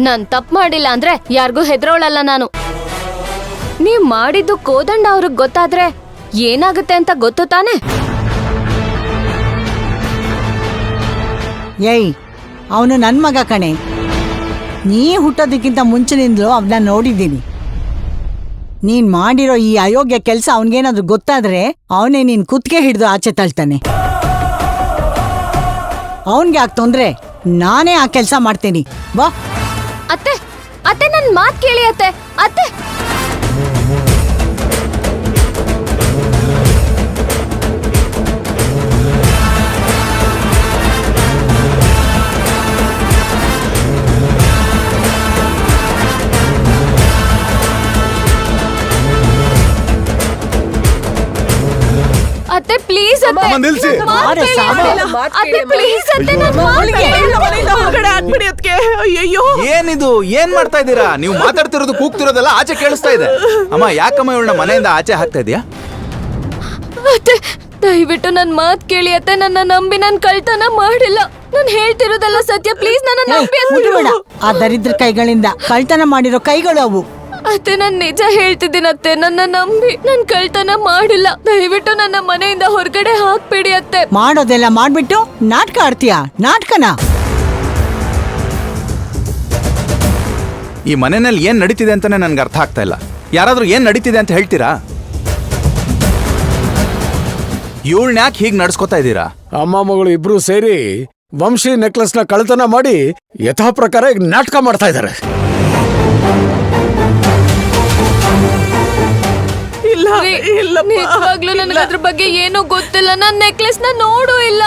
ನಾನ್ ತಪ್ಪು ಮಾಡಿಲ್ಲ ಅಂದ್ರೆ ಯಾರಿಗೂ ಹೆದರೋಳಲ್ಲ ನಾನು. ನೀವ್ ಮಾಡಿದ್ದು ಕೋದಂಡ ಅವ್ರಿಗೆ ಗೊತ್ತಾದ್ರೆ ಏನಾಗುತ್ತೆ ಅಂತ ಗೊತ್ತು ತಾನೆ? ಏಯ್, ಅವನು ನನ್ ಮಗ ಕಣೆ. ನೀ ಹುಟ್ಟೋದಕ್ಕಿಂತ ಮುಂಚಿನಿಂದಲೂ ಅವನ್ನ ನೋಡಿದ್ದೀನಿ. ನೀನ್ ಮಾಡಿರೋ ಈ ಅಯೋಗ್ಯ ಕೆಲ್ಸ ಅವನ್ಗೇನಾದ್ರೂ ಗೊತ್ತಾದ್ರೆ ಅವನೇ ನೀನ್ ಕುತ್ತಿಗೆ ಹಿಡಿದು ಆಚೆ ತಳ್ತಾನೆ. ಅವನ್ಗೆ ಯಾಕೆ ತೊಂದ್ರೆ? ನಾನೇ ಆ ಕೆಲ್ಸ ಮಾಡ್ತೀನಿ. ಬಾ ಅತ್ತೆ, ಅತ್ತೆ ನನ್ ಮಾತ್ ಕೇಳಿ ಅತ್ತೆ. ಅತ್ತೆ ಅತ್ತೆ ಪ್ಲೀಸ್ ಅತ್ತೆ, ನಿಲ್ಸಿ. ಅತ್ತೆ ಪ್ಲೀಸ್ ಅತ್ತೆ, ನನ್ ಮಾತ್ ಕೇಳಿ. ಅಯ್ಯೋ, ಏನಿದು? ಏನ್ ಮಾಡ್ತಾ ಇದ್ದೀರಾ ನೀವು? ಮಾತಾಡ್ತಿರೋದು ಕೂಗ್ತಿರೋದೆಲ್ಲ ಆಚೆ ಕೇಳಿಸ್ತಾ ಇದೆ. ಅಮ್ಮ, ಯಾಕಮ್ಮ ಇವಳನ್ನ ಮನೆಯಿಂದ ಆಚೆ ಹಾಕ್ತಾ ಇದೀಯಾ? ಅತ್ತೆ ದಯವಿಟ್ಟು ನನ್ ಮಾತ್ ಕೇಳಿ ಅತ್ತೆ. ನನ್ನ ನಂಬಿ ನಾನ್ ಕಳ್ತನ ಮಾಡಿಲ್ಲ. ನಾನ್ ಹೇಳ್ತಿರೋದೆಲ್ಲ ಸತ್ಯ. ಪ್ಲೀಸ್ ನನ್ನ ನಂಬಿ ಅತ್ತೆ. ಮುಟ್ಬೇಡ. ಆ ದರಿದ್ರ ಕೈಗಳಿಂದ ಕಳ್ತನ ಮಾಡಿರೋ ಕೈಗಳು ಅವು. ಅತ್ತೆ ನಾನ್ ನಿಜ ಹೇಳ್ತಿದ್ದೀನತ್ತೆ, ನನ್ನ ನಂಬಿ. ನಾನ್ ಕಳ್ತನ ಮಾಡಿಲ್ಲ. ದಯವಿಟ್ಟು ನನ್ನ ಮನೆಯಿಂದ ಹೊರಗಡೆ ಹಾಕ್ಬೇಡಿ ಅತ್ತೆ. ಮಾಡೋದೆಲ್ಲ ಮಾಡ್ಬಿಟ್ಟು ನಾಟಕ ಆಡ್ತೀಯಾ? ನಾಟಕನ? ಈ ಮನೆಯಲ್ಲಿ ಏನ್ ನಡೀತಿದೆ ಅಂತಾನೆ ನನ್ಗೆ ಅರ್ಥ ಆಗ್ತಾ ಇಲ್ಲ. ಯಾರಾದ್ರೂ ಏನ್ ನಡೀತಿದೆ ಅಂತ ಹೇಳ್ತೀರಾ? ಇವಳನ್ನ ಯಾಕೆ ಹೀಗ್ ನಡ್ಸ್ಕೊತಾ ಇದ್ದೀರಾ? ಅಮ್ಮ ಮಗಳು ಇಬ್ರು ಸೇರಿ ವಂಶಿ ನೆಕ್ಲೆಸ್ ನ ಕಳ್ತನ ಮಾಡಿ ಯಥಾ ಪ್ರಕಾರ ಈಗ ನಾಟಕ ಮಾಡ್ತಾ ಇದ್ದಾರೆ. ನಿಜವಾಗ್ಲೂ ನನಗೆ ಅದ್ರ ಬಗ್ಗೆ ಏನೂ ಗೊತ್ತಿಲ್ಲ. ನನ್ ನೆಕ್ಲೆಸ್ ನ ನೋಡೂ ಇಲ್ಲ.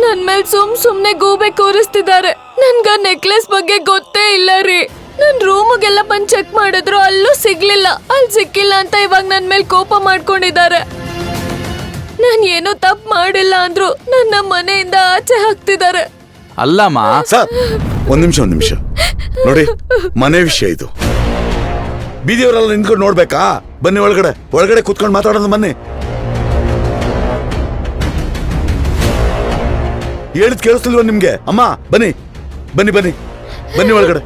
ನನ್ ಮೇಲ್ ಸುಮ್ನೆ ಗೂಬೆ ಕೂರಿಸ್ತಿದ್ದಾರೆ. ನನ್ಗ ನೆಕ್ಲೆಸ್ ಬಗ್ಗೆ ಗೊತ್ತೇ ಇಲ್ಲ ರೀ. ನನ್ ರೂಮ್ಗೆಲ್ಲ ಬಂದ್ ಚೆಕ್ ಮಾಡಿದ್ರು, ಅಲ್ಲೂ ಸಿಗ್ಲಿಲ್ಲ. ಅಲ್ಲಿ ಸಿಕ್ಕಿಲ್ಲ ಅಂತ ಇವಾಗ ನನ್ ಮೇಲ್ ಕೋಪ ಮಾಡ್ಕೊಂಡಿದ್ದಾರೆ. ನಾನ್ ಏನೂ ತಪ್ಪು ಮಾಡಿಲ್ಲ ಅಂದ್ರು ನನ್ನ ಮನೆಯಿಂದ ಆಚೆ ಹಾಕ್ತಿದ್ದಾರೆ. ಅಲ್ಲಮ್ಮ ಸರ್, ಒಂದ್ ನಿಮಿಷ ನೋಡಿ, ಮನೆ ವಿಷಯ ಇದು. ಬೀದಿಯವರೆಲ್ಲ ನಿಂತ್ಕೊಂಡು ನೋಡ್ಬೇಕಾ? ಬನ್ನಿ ಒಳಗಡೆ ಕೂತ್ಕೊಂಡು ಮಾತಾಡೋದು. ಬನ್ನಿ, ಹೇಳಿದ್ ಕೇಳಿಸ್ತಿಲ್ವ ನಿಮ್ಗೆ? ಅಮ್ಮ ಬನ್ನಿ ಬನ್ನಿ ಬನ್ನಿ ಬನ್ನಿ ಒಳಗಡೆ.